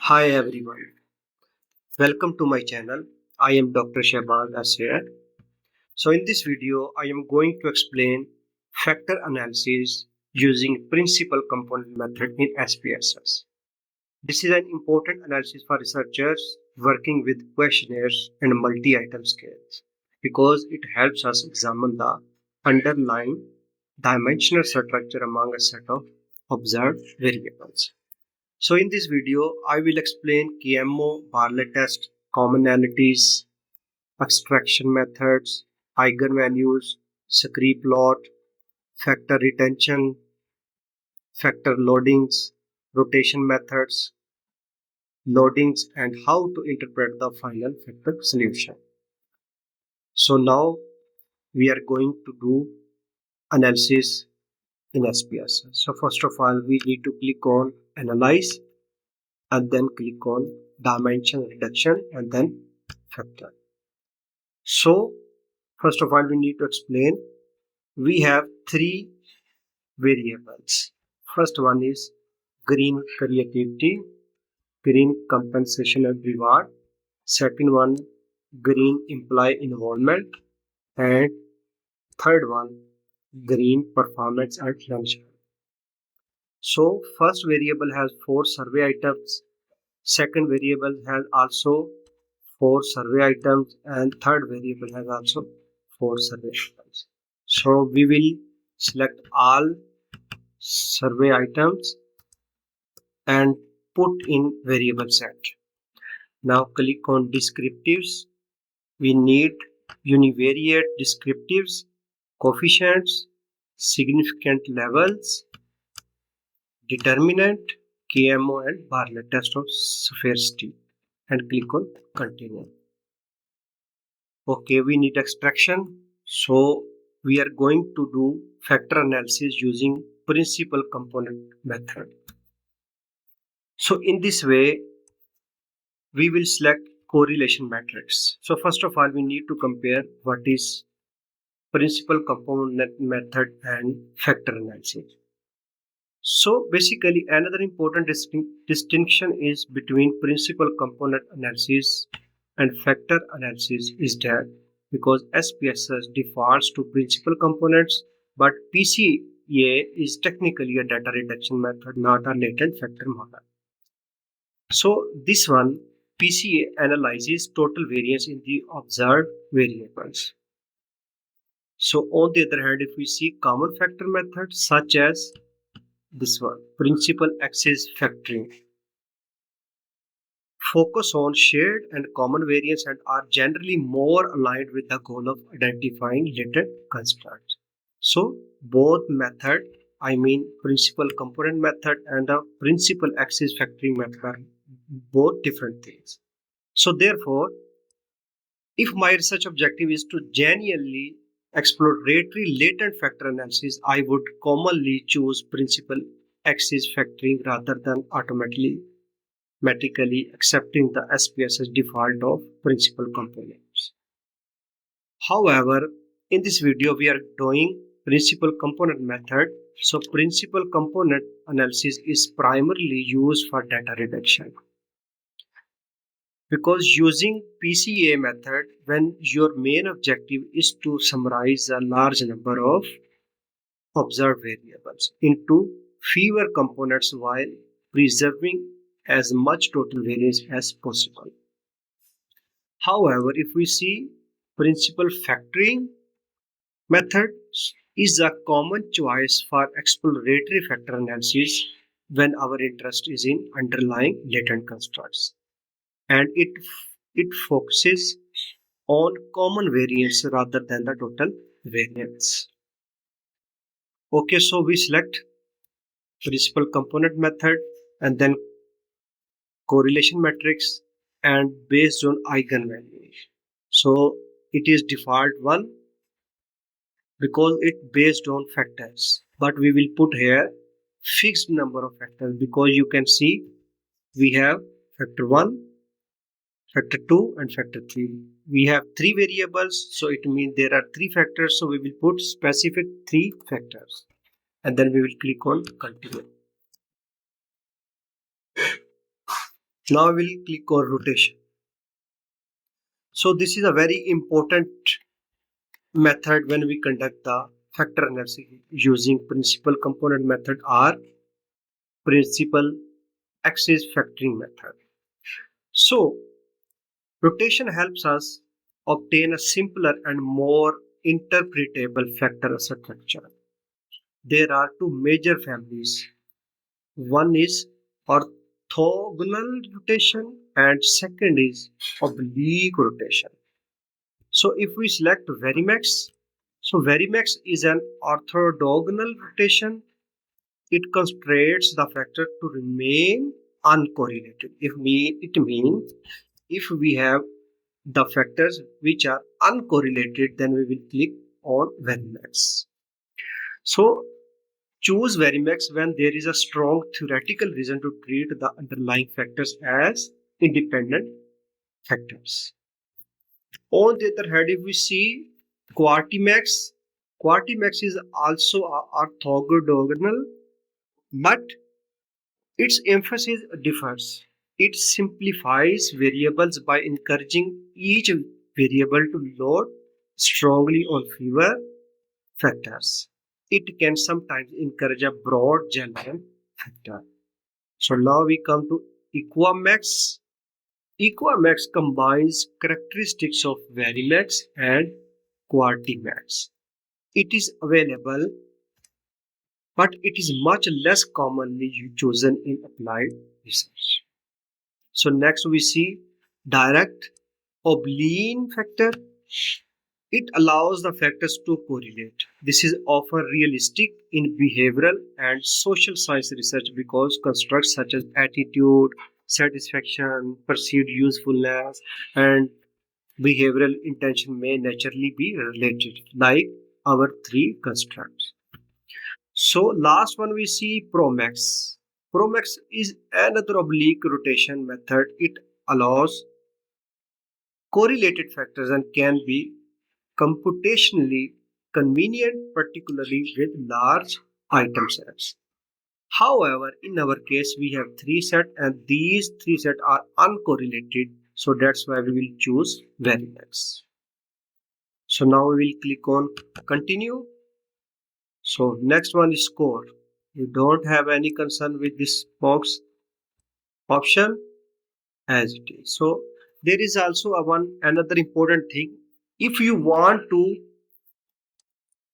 Hi everyone, welcome to my channel. I am Dr. Shahbaz Asir. So in this video, I am going to explain factor analysis using principal component method in SPSS. This is an important analysis for researchers working with questionnaires and multi-item scales because it helps us examine the underlying dimensional structure among a set of observed variables. So in this video, I will explain KMO, Bartlett test, commonalities, extraction methods, eigenvalues, Scree plot, factor retention, factor loadings, rotation methods, loadings, and how to interpret the final factor solution. So now we are going to do analysis in SPSS. So first of all, we need to click on Analyze and then click on Dimension Reduction and then Factor. So first of all, we need to explain we have three variables. First one is green creativity, green compensation and reward. Second one, green employee involvement, and third one, green performance and function. So first variable has 4 survey items, second variable has also 4 survey items, and third variable has also 4 survey items. So we will select all survey items and put in variable set. Now click on descriptives. We need univariate descriptives, coefficients, significant levels, determinant, KMO and Bartlett test of Sphericity, and click on continue. Okay, we need extraction. So we are going to do factor analysis using principal component method. So in this way, we will select correlation matrix. So first of all, we need to compare what is principal component method and factor analysis. So basically, another important distinction is between principal component analysis and factor analysis is that because SPSS defaults to principal components, but PCA is technically a data reduction method, not a latent factor model. So this one, PCA analyzes total variance in the observed variables. So on the other hand, if we see common factor methods such as this one, principal axis factoring, focus on shared and common variance and are generally more aligned with the goal of identifying latent constraints. So both method, I mean principal component method and the principal axis factoring method, both different things. So therefore, if my research objective is to genuinely exploratory latent factor analysis, I would commonly choose principal axis factoring rather than automatically accepting the SPSS default of principal components. However, in this video we are doing principal component method. So principal component analysis is primarily used for data reduction. Because using PCA method when your main objective is to summarize a large number of observed variables into fewer components while preserving as much total variance as possible. However, if we see principal factoring method is a common choice for exploratory factor analysis when our interest is in underlying latent constraints, and it focuses on common variance rather than the total variance. Okay, so we select principal component method and then correlation matrix and based on eigenvalues. So it is default 1 because it based on factors, but we will put here fixed number of factors because you can see we have factor 1, factor 2 and factor 3. We have 3 variables, so it means there are 3 factors, so we will put specific 3 factors and then we will click on continue. Now we'll click on rotation. So this is a very important method when we conduct the factor analysis using principal component method or principal axis factoring method. So rotation helps us obtain a simpler and more interpretable factor structure. There are two major families. One is orthogonal rotation and second is oblique rotation. So if we select Varimax, so Varimax is an orthogonal rotation. It constrains the factor to remain uncorrelated. It means if we have the factors which are uncorrelated, then we will click on Varimax. So choose Varimax when there is a strong theoretical reason to treat the underlying factors as independent factors. On the other hand, if we see Quartimax, Quartimax is also orthogonal, but its emphasis differs. It simplifies variables by encouraging each variable to load strongly on fewer factors. It can sometimes encourage a broad general factor. So now we come to Equamax. Equamax combines characteristics of Varimax and Quartimax. It is available, but it is much less commonly chosen in applied research. So next we see direct oblique factor. It allows the factors to correlate. This is often realistic in behavioral and social science research because constructs such as attitude, satisfaction, perceived usefulness, and behavioral intention may naturally be related, like our three constructs. So last one we see Promax. Promax is another oblique rotation method. It allows correlated factors and can be computationally convenient, particularly with large item sets. However, in our case, we have three sets and these three sets are uncorrelated. So that's why we will choose Varimax. So now we will click on continue. So next one is score. You don't have any concern with this box option as it is. So there is also another important thing. If you want to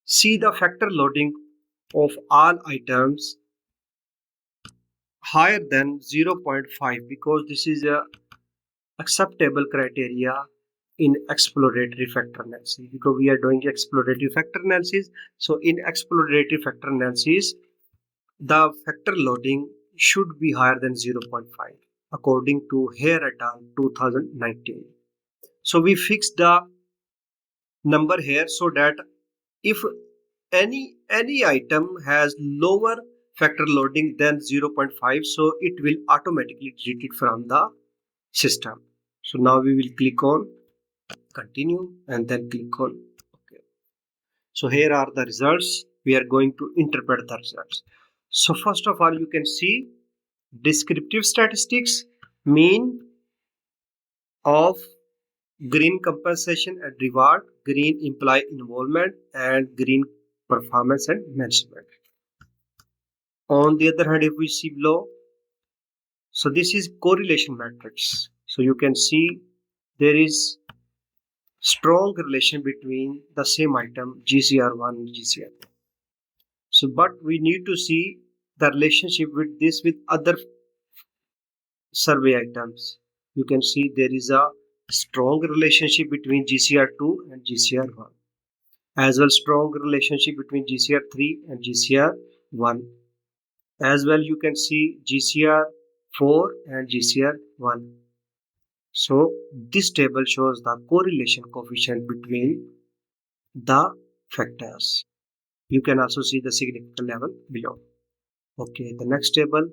see the factor loading of all items higher than 0.5 because this is a acceptable criteria in exploratory factor analysis because we are doing exploratory factor analysis. So in exploratory factor analysis the factor loading should be higher than 0.5 according to Hare et al 2019. So we fixed the number here so that if any item has lower factor loading than 0.5, so it will automatically delete it from the system. So now we will click on continue and then click on OK. So here are the results. We are going to interpret the results. So first of all, you can see descriptive statistics, mean of green compensation and reward, green imply involvement, and green performance and management. On the other hand, if we see below, so this is correlation matrix. So you can see there is strong relation between the same item GCR1 and GCR2. So but we need to see the relationship with this with other survey items. You can see there is a strong relationship between GCR2 and GCR1, as well strong relationship between GCR3 and GCR1. As well you can see GCR4 and GCR1. So this table shows the correlation coefficient between the factors. You can also see the significance level below. Okay, the next table.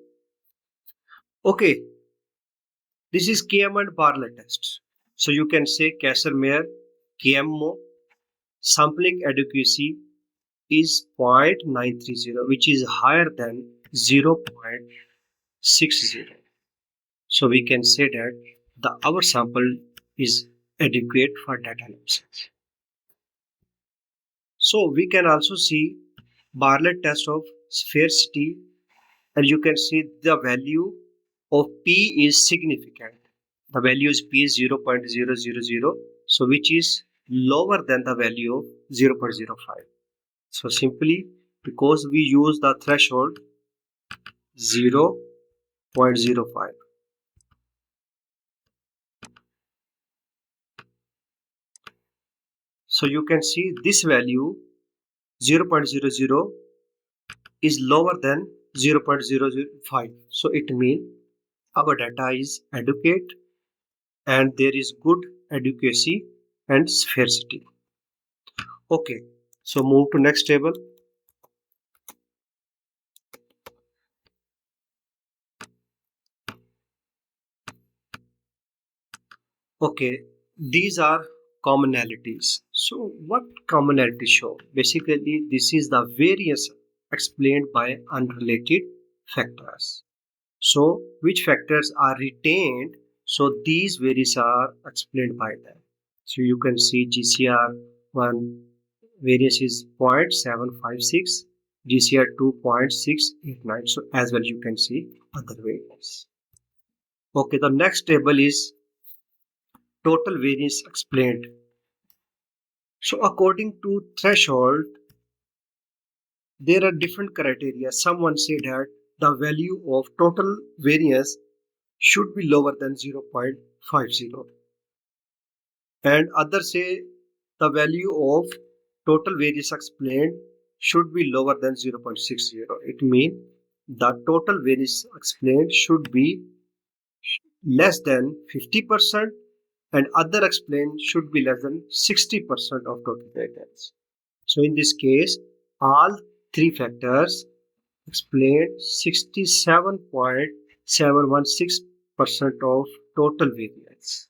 Okay, this is KM and Bartlett test. So you can say Kaiser-Meyer KMO sampling adequacy is 0.930, which is higher than 0.60. So we can say that our sample is adequate for data analysis. So we can also see Bartlett test of sphericity, and you can see the value of P is significant. The value is P is 0.000, so which is lower than the value of 0.05. So simply because we use the threshold 0.05. So you can see this value 0.00 is lower than 0.005. So it means our data is adequate and there is good adequacy and sphericity. Okay, so move to next table. Okay, these are commonalities. So what commonalities show? Basically, this is the variance explained by unrelated factors. So which factors are retained? So these various are explained by them. So you can see GCR1 variance is 0.756, GCR2 0.689. So as well you can see other variance. Okay, the next table is total variance explained. So according to threshold, there are different criteria. Someone said that the value of total variance should be lower than 0.50, and others say the value of total variance explained should be lower than 0.60. It means the total variance explained should be less than 50% and other explained should be less than 60% of total variance. So in this case, all three factors explained 67.716% of total variance.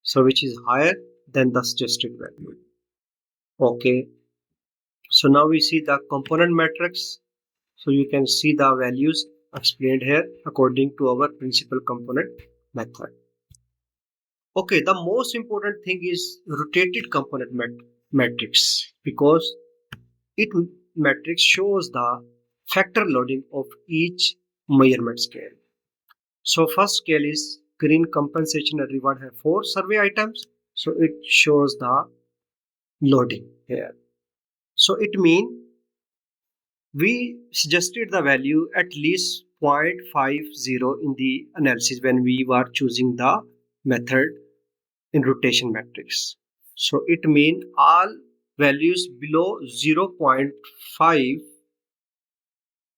So which is higher than the suggested value. Okay. So now we see the component matrix. So you can see the values explained here according to our principal component method. Okay, the most important thing is rotated component matrix because it matrix shows the factor loading of each measurement scale. So first scale is green compensation and reward have 4 survey items. So it shows the loading here. So it means we suggested the value at least 0.50 in the analysis when we were choosing the method in rotation matrix. So it means all values below 0.5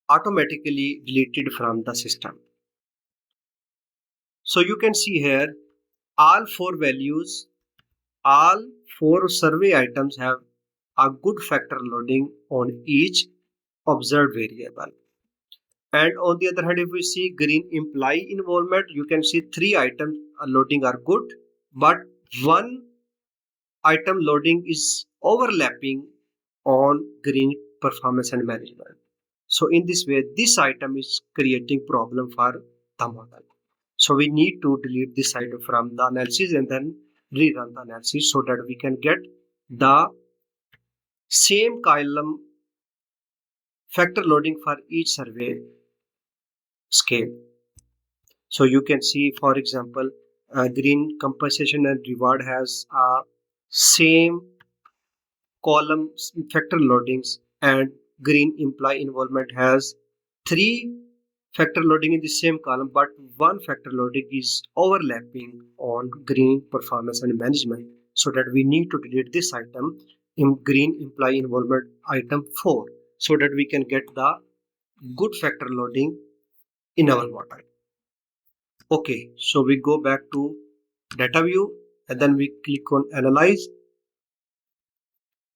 automatically deleted from the system. So you can see here all 4 values, all 4 survey items have a good factor loading on each observed variable. And on the other hand, if we see green imply involvement, you can see 3 items loading are good, but one item loading is overlapping on green performance and management. So in this way, this item is creating problem for the model. So we need to delete this item from the analysis and then rerun the analysis so that we can get the same column factor loading for each survey scale. So you can see, for example, green compensation and reward has same column factor loadings, and green imply involvement has 3 factor loading in the same column, but one factor loading is overlapping on green performance and management, so that we need to delete this item in green imply involvement item 4 so that we can get the good factor loading in our model. Okay, so we go back to data view and then we click on analyze,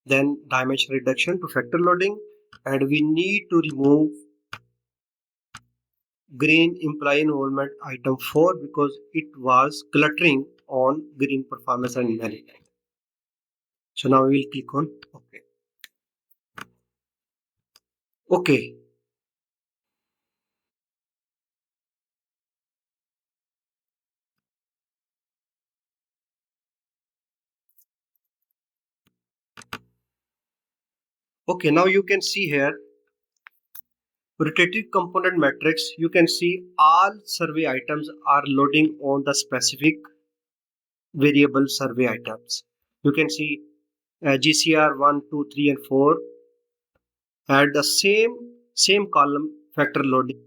then dimension reduction to factor loading, and we need to remove green imply involvement item 4 because it was cluttering on green performance and management. So now we will click on OK. Okay. Okay, now you can see here rotative component matrix. You can see all survey items are loading on the specific variable survey items. You can see GCR 1, 2, 3 and 4 had the same column factor loading.